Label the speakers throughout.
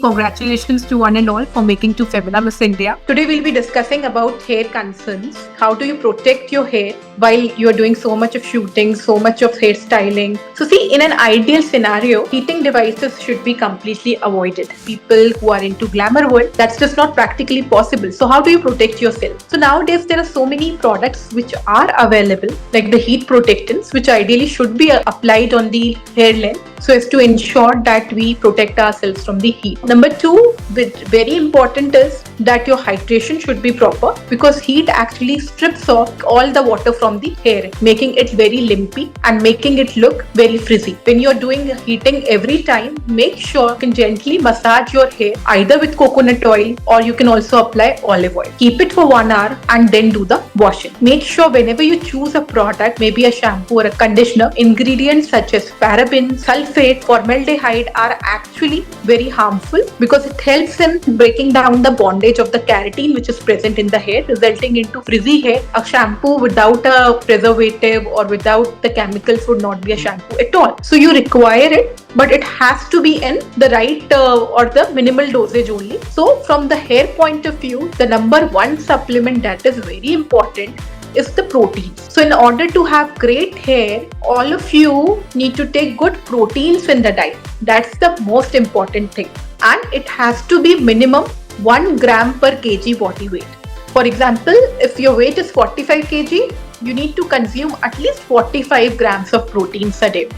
Speaker 1: Congratulations to one and all for making to Femina Miss India. Today we'll be discussing about hair concerns. How do you protect your hair while you're doing so much of shooting, so much of hairstyling? So see, in an ideal scenario, heating devices should be completely avoided. People who are into glamour world, that's just not practically possible. So how do you protect yourself? So nowadays there are so many products which are available, like the heat protectants, which ideally should be applied on the hair length so as to ensure that we protect ourselves from the heat. Number two, which very important, is that your hydration should be proper, because heat actually strips off all the water from the hair, making it very lumpy and making it look very frizzy. When you're doing heating every time, make sure you can gently massage your hair either with coconut oil, or you can also apply olive oil. Keep it for 1 hour and then do the washing. Make sure whenever you choose a product, maybe a shampoo or a conditioner, ingredients such as parabens, sulfate, formaldehyde are actually very harmful, because it helps in breaking down the bondage of the keratin which is present in the hair, resulting into frizzy hair. A shampoo without a preservative or without the chemicals would not be a shampoo at all. So you require it, but it has to be in the right or the minimal dosage only. So from the hair point of view, the number one supplement that is very important is the proteins. So in order to have great hair, all of you need to take good proteins in the diet. That's the most important thing. And it has to be minimum 1 gram per kg body weight. For example, if your weight is 45 kg, you need to consume at least 45 grams of proteins a day.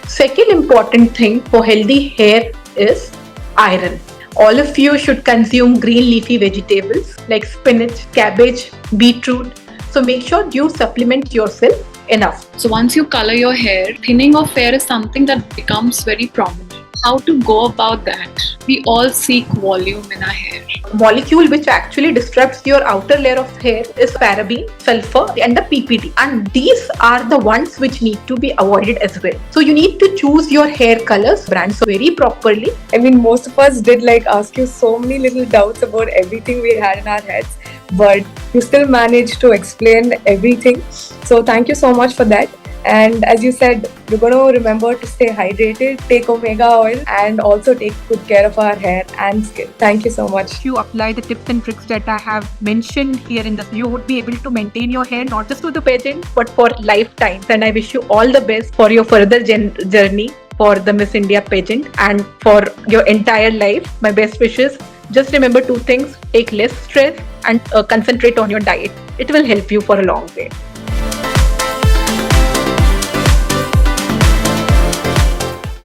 Speaker 1: Second important thing for healthy hair is iron. All of you should consume green leafy vegetables like spinach, cabbage, beetroot. So make sure you supplement yourself enough.
Speaker 2: So once you color your hair, thinning of hair is something that becomes very prominent. How to go about that? We all seek volume in our hair.
Speaker 1: Molecule which actually disrupts your outer layer of hair is paraben, sulfur and the PPD, and these are the ones which need to be avoided as well. So you need to choose your hair colors brands very properly.
Speaker 3: I mean, most of us did ask you so many little doubts about everything we had in our heads, but you still managed to explain everything. So thank you so much for that. And as you said, we're going to remember to stay hydrated, take omega oil, and also take good care of our hair and skin. Thank you so much.
Speaker 1: If you apply the tips and tricks that I have mentioned here in this, you would be able to maintain your hair not just for the pageant but for lifetime. And I wish you all the best for your further journey for the Miss India pageant and for your entire life. My best wishes. Just remember 2 things: take less stress and concentrate on your diet. It will help you for a long way.